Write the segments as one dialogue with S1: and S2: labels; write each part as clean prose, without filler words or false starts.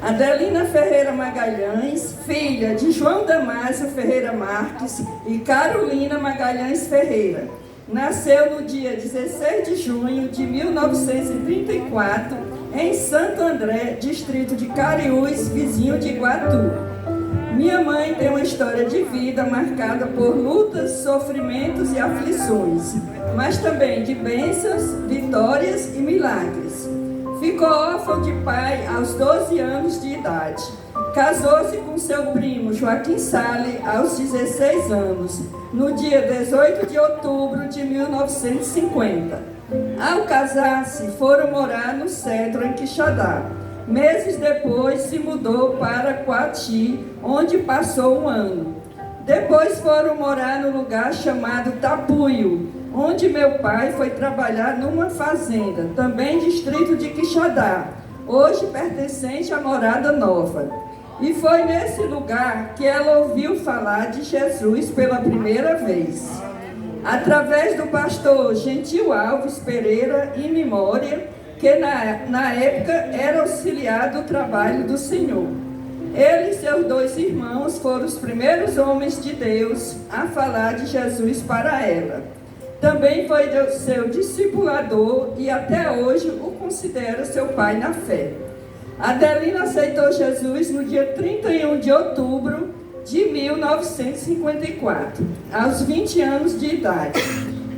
S1: Adelina Ferreira Magalhães, filha de João Damásio Ferreira Marques e Carolina Magalhães Ferreira. Nasceu no dia 16 de junho de 1934, em Santo André, distrito de Cariús, vizinho de Iguatu. Minha mãe tem uma história de vida marcada por lutas, sofrimentos e aflições, mas também de bênçãos, vitórias e milagres. Ficou órfão de pai aos 12 anos de idade. Casou-se com seu primo Joaquim Sale aos 16 anos, no dia 18 de outubro de 1950. Ao casar-se, foram morar no centro, em Quixadá. Meses depois, se mudou para Coati, onde passou um ano. Depois foram morar no lugar chamado Tapuio, onde meu pai foi trabalhar numa fazenda, também distrito de Quixadá, hoje pertencente à Morada Nova. E foi nesse lugar que ela ouviu falar de Jesus pela primeira vez, através do pastor Gentil Alves Pereira e Memória, que na época era auxiliar do trabalho do Senhor. Ele e seus 2 irmãos foram os primeiros homens de Deus a falar de Jesus para ela. Também foi seu discipulador e até hoje o considera seu pai na fé. Adelina aceitou Jesus no dia 31 de outubro de 1954, aos 20 anos de idade.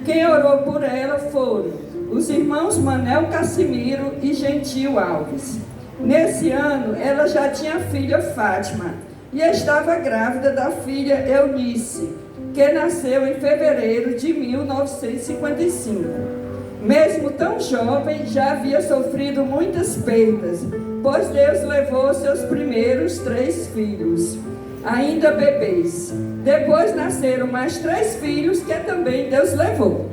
S1: Quem orou por ela foram os irmãos Manel Cassimiro e Gentil Alves. Nesse ano, ela já tinha a filha Fátima e estava grávida da filha Eunice, que nasceu em fevereiro de 1955. Mesmo tão jovem, já havia sofrido muitas perdas, pois Deus levou seus primeiros 3 filhos, ainda bebês. Depois nasceram mais 3 filhos que também Deus levou.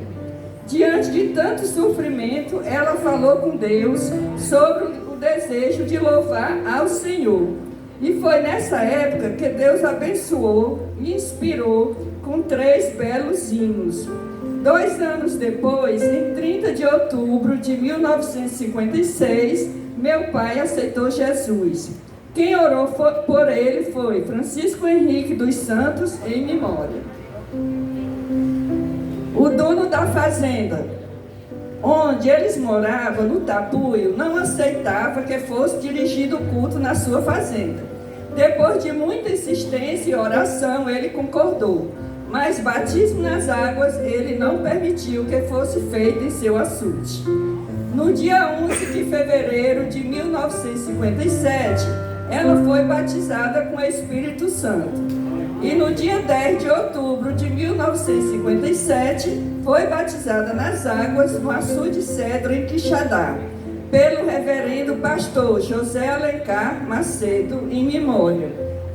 S1: Diante de tanto sofrimento, ela falou com Deus sobre o desejo de louvar ao Senhor. E foi nessa época que Deus abençoou e inspirou com 3 belos hinos. 2 anos depois, em 30 de outubro de 1956, meu pai aceitou Jesus. Quem orou por ele foi Francisco Henrique dos Santos, em memória. O dono da fazenda, onde eles moravam, no Tapuio, não aceitava que fosse dirigido o culto na sua fazenda. Depois de muita insistência e oração, ele concordou, mas batismo nas águas ele não permitiu que fosse feito em seu açude. No dia 11 de fevereiro de 1957, ela foi batizada com o Espírito Santo. E no dia 10 de outubro de 1957, foi batizada nas águas no açude Cedro, em Quixadá, pelo reverendo pastor José Alencar Macedo, em memória.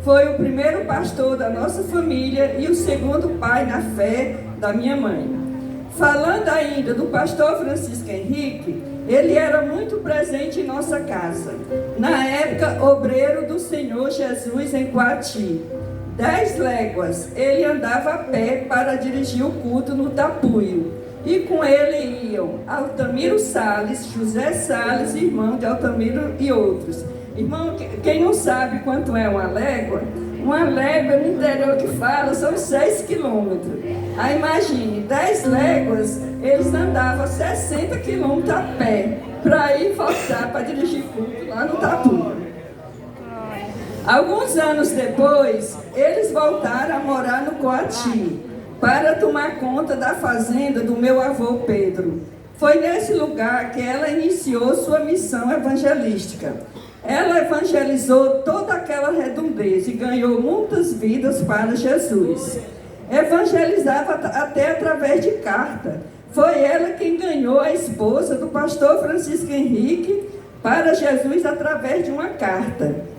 S1: Foi o primeiro pastor da nossa família e o segundo pai na fé da minha mãe. Falando ainda do pastor Francisco Henrique, ele era muito presente em nossa casa. Na época, obreiro do Senhor Jesus em Coati. 10 léguas, ele andava a pé para dirigir o culto no Tapuio. E com ele iam Altamiro Salles, José Salles, irmão de Altamiro e outros. Irmão, quem não sabe quanto é uma légua no interior que fala são 6 quilômetros. Aí imagine, 10 léguas, eles andavam 60 quilômetros a pé para ir voltar para dirigir culto lá no Tapuio. Alguns anos depois, eles voltaram a morar no Coati, para tomar conta da fazenda do meu avô Pedro. Foi nesse lugar que ela iniciou sua missão evangelística. Ela evangelizou toda aquela redondeza e ganhou muitas vidas para Jesus. Evangelizava até através de carta. Foi ela quem ganhou a esposa do pastor Francisco Henrique para Jesus através de uma carta.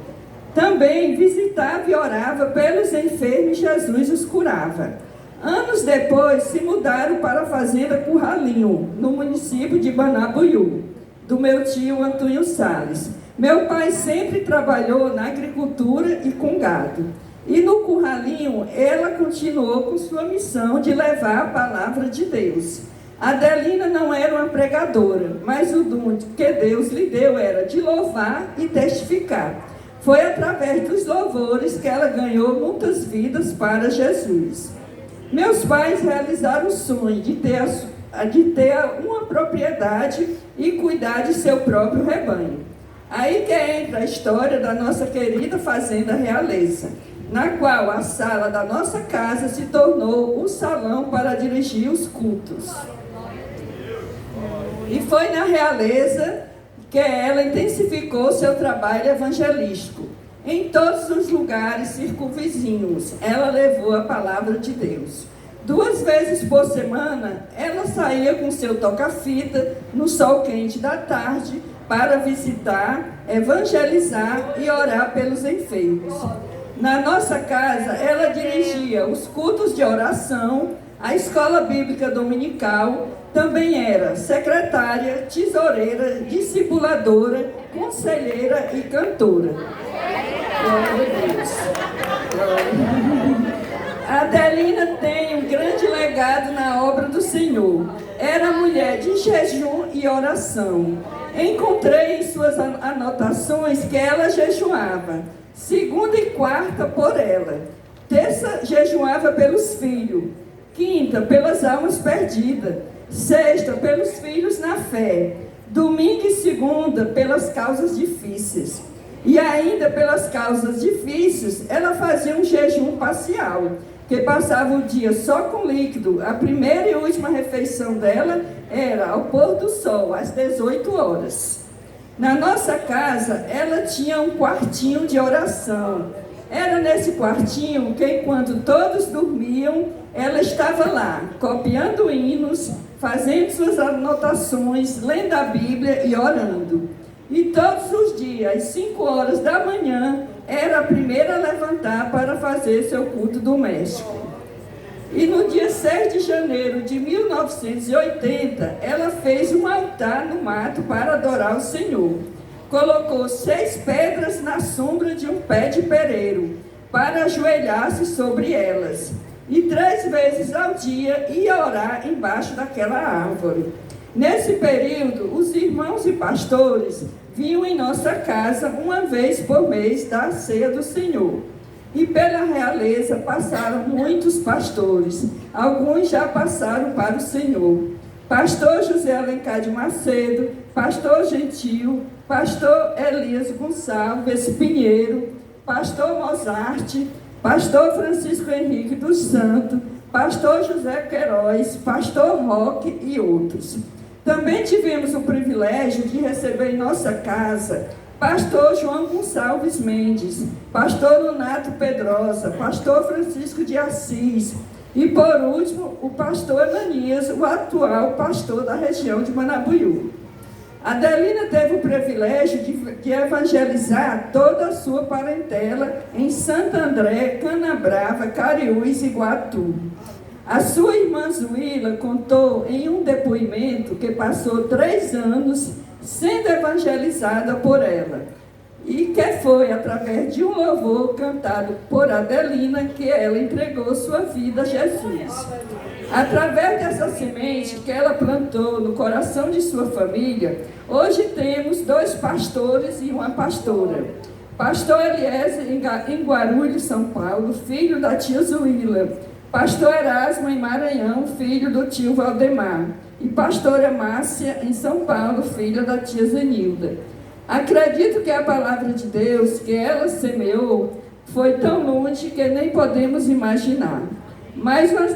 S1: Também visitava e orava pelos enfermos e Jesus os curava. Anos depois, se mudaram para a fazenda Curralinho, no município de Banabuiú, do meu tio Antônio Salles. Meu pai sempre trabalhou na agricultura e com gado. E no Curralinho, ela continuou com sua missão de levar a palavra de Deus. Adelina não era uma pregadora, mas o dom que Deus lhe deu era de louvar e testificar. Foi através dos louvores que ela ganhou muitas vidas para Jesus. Meus pais realizaram o sonho de ter uma propriedade e cuidar de seu próprio rebanho. Aí que entra a história da nossa querida Fazenda Realeza, na qual a sala da nossa casa se tornou o salão para dirigir os cultos. E foi na Realeza que ela intensificou seu trabalho evangelístico. Em todos os lugares circunvizinhos, ela levou a palavra de Deus. 2 vezes por semana, ela saía com seu toca-fita no sol quente da tarde para visitar, evangelizar e orar pelos enfermos. Na nossa casa, ela dirigia os cultos de oração, a escola bíblica dominical, também era secretária, tesoureira, discipuladora, conselheira e cantora. Glória a Deus. A Adelina tem um grande legado na obra do Senhor. Era mulher de jejum e oração. Encontrei em suas anotações que ela jejuava, segunda e quarta por ela. Terça, jejuava pelos filhos. Quinta, pelas almas perdidas. Sexta, pelos filhos na fé. Domingo e segunda, pelas causas difíceis. E ainda pelas causas difíceis, ela fazia um jejum parcial, que passava o dia só com líquido. A primeira e última refeição dela era ao pôr do sol, às 18 horas. Na nossa casa, ela tinha um quartinho de oração. Era nesse quartinho que, enquanto todos dormiam, ela estava lá, copiando hinos, fazendo suas anotações, lendo a Bíblia e orando. E todos os dias, às 5 horas da manhã, era a primeira a levantar para fazer seu culto doméstico. E no dia 6 de janeiro de 1980, ela fez um altar no mato para adorar o Senhor. Colocou 6 pedras na sombra de um pé de pereiro, para ajoelhar-se sobre elas. E 3 vezes ao dia ia orar embaixo daquela árvore. Nesse período, os irmãos e pastores vinham em nossa casa uma vez por mês dar a ceia do Senhor. E pela realeza passaram muitos pastores, alguns já passaram para o Senhor. Pastor José Alencar de Macedo, pastor Gentil, pastor Elias Gonçalves Pinheiro, pastor Mozart, pastor Francisco Henrique dos Santos, pastor José Queiroz, pastor Roque e outros. Também tivemos o privilégio de receber em nossa casa pastor João Gonçalves Mendes, pastor Lunato Pedrosa, pastor Francisco de Assis e, por último, o pastor Ananias, o atual pastor da região de Manabuiú. Adelina teve o privilégio de evangelizar toda a sua parentela em Santo André, Canabrava, Cariús e Iguatu. A sua irmã Zuíla contou em um depoimento que passou 3 anos sendo evangelizada por ela, e que foi através de um louvor cantado por Adelina que ela entregou sua vida a Jesus. Através dessa semente que ela plantou no coração de sua família, hoje temos 2 pastores e uma pastora. Pastor Eliezer em Guarulhos, São Paulo, filho da tia Zuíla. Pastor Erasmo em Maranhão, filho do tio Valdemar. E pastora Márcia em São Paulo, filha da tia Zenilda. Acredito que a palavra de Deus que ela semeou foi tão longe que nem podemos imaginar. Mas uma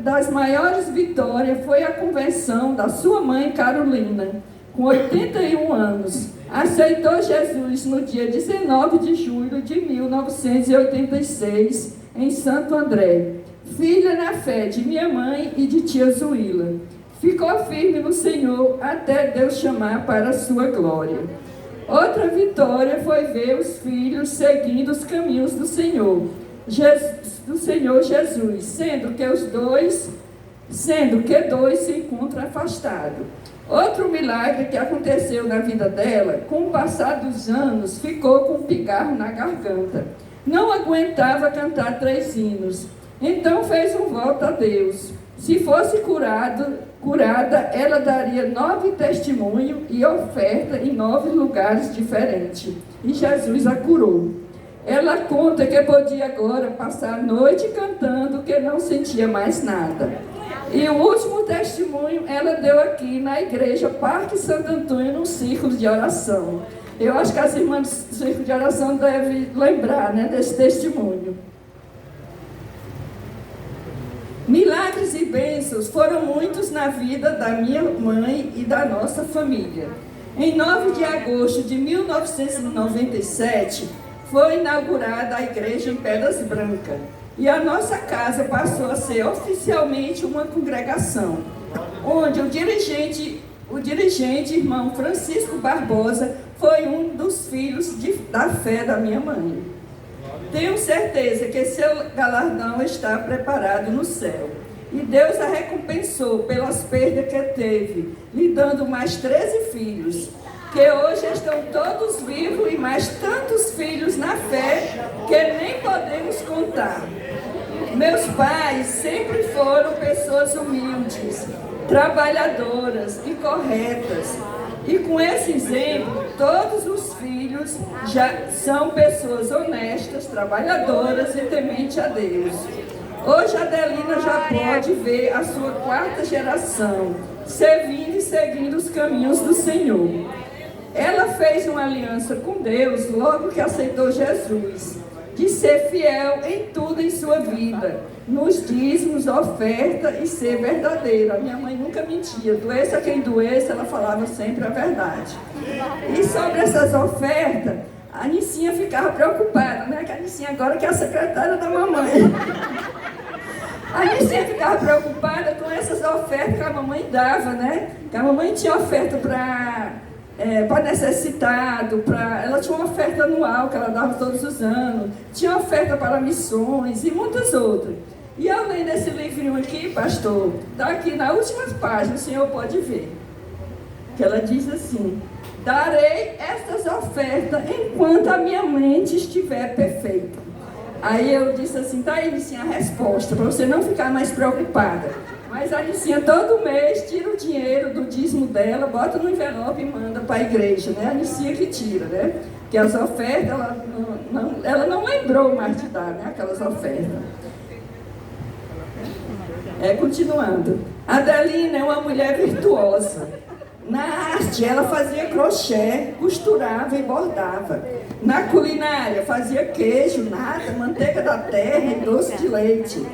S1: das maiores vitórias foi a conversão da sua mãe Carolina, com 81 anos. Aceitou Jesus no dia 19 de julho de 1986, em Santo André. Filha na fé de minha mãe e de tia Zuíla. Ficou firme no Senhor até Deus chamar para a sua glória. Outra vitória foi ver os filhos seguindo os caminhos do Senhor Jesus, sendo que dois se encontram afastados. Outro milagre que aconteceu na vida dela, com o passar dos anos, ficou com um pigarro na garganta. Não aguentava cantar 3 hinos. Então fez um voto a Deus. Se fosse curada, ela daria 9 testemunhos e oferta em 9 lugares diferentes. e Jesus a curou. Ela conta que podia agora passar a noite cantando, que não sentia mais nada. E o último testemunho ela deu aqui na igreja Parque Santo Antônio, num círculo de oração. Eu acho que as irmãs do círculo de oração devem lembrar, né, desse testemunho. Milagres e bênçãos foram muitos na vida da minha mãe e da nossa família. Em 9 de agosto de 1997, foi inaugurada a igreja em Pedras Brancas. E a nossa casa passou a ser oficialmente uma congregação, onde o dirigente, irmão Francisco Barbosa, foi um dos filhos da fé da minha mãe. Tenho certeza que seu galardão está preparado no céu. E Deus a recompensou pelas perdas que teve, lhe dando mais 13 filhos, que hoje estão todos vivos e mais tantos filhos na fé que nem podemos contar. Meus pais sempre foram pessoas humildes, trabalhadoras e corretas. E com esse exemplo, todos os filhos já são pessoas honestas, trabalhadoras e tementes a Deus. Hoje a Adelina já pode ver a sua 4ª geração, servindo e seguindo os caminhos do Senhor. Ela fez uma aliança com Deus logo que aceitou Jesus, de ser fiel em tudo em sua vida, nos dízimos, oferta e ser verdadeira. A minha mãe nunca mentia, doença quem doesse, ela falava sempre a verdade. E sobre essas ofertas, a Nicinha ficava preocupada, né? Que a Nicinha agora que é a secretária da mamãe. A Nicinha ficava preocupada com essas ofertas que a mamãe dava, né? Que a mamãe tinha oferta para necessitado, ela tinha uma oferta anual que ela dava todos os anos, tinha oferta para missões e muitas outras. E além desse livrinho aqui, pastor, está aqui na última página, o senhor pode ver, que ela diz assim: darei estas ofertas enquanto a minha mente estiver perfeita. Aí eu disse assim: tá aí, Nicinha, a resposta, para você não ficar mais preocupada. Mas a Nicinha todo mês tira o dinheiro do dízimo dela, bota no envelope e manda para a igreja, né? A Nicinha que tira, né? Que as ofertas, ela não lembrou mais de dar, né? Aquelas ofertas. Continuando. A Adelina é uma mulher virtuosa. Na arte, ela fazia crochê, costurava e bordava. Na culinária, fazia queijo, nata, manteiga da terra e doce de leite.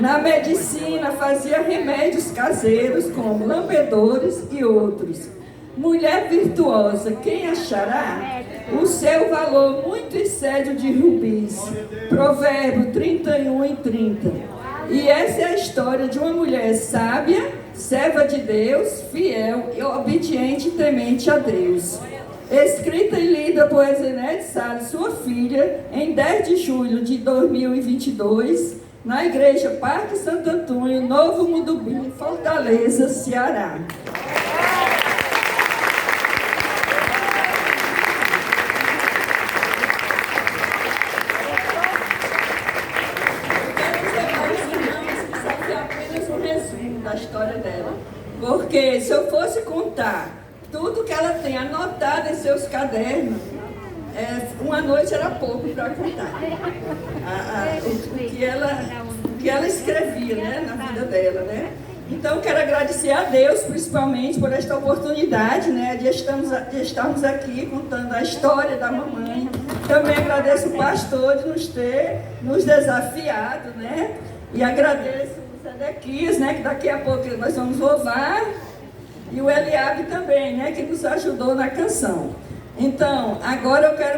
S1: Na medicina, fazia remédios caseiros, como lambedores e outros. Mulher virtuosa, quem achará? O seu valor muito excede o de rubis. Provérbio 31:30. E essa é a história de uma mulher sábia, serva de Deus, fiel e obediente e temente a Deus. Escrita e lida por Ezenete Salles, sua filha, em 10 de julho de 2022, na igreja Parque Santo Antônio, Novo Mudubim, Fortaleza, Ceará. Apenas um resumo da história dela, porque se eu fosse contar tudo que ela tem anotado em seus cadernos, uma noite era pouco para contar o que ela escrevia, né, na vida dela, né? Então, quero agradecer a Deus, principalmente, por esta oportunidade, né, de estarmos aqui contando a história da mamãe. Também agradeço o pastor de nos desafiado, né? E agradeço o Zedequias, né, que daqui a pouco nós vamos louvar. E o Eliabe também, né, que nos ajudou na canção. Então, agora eu quero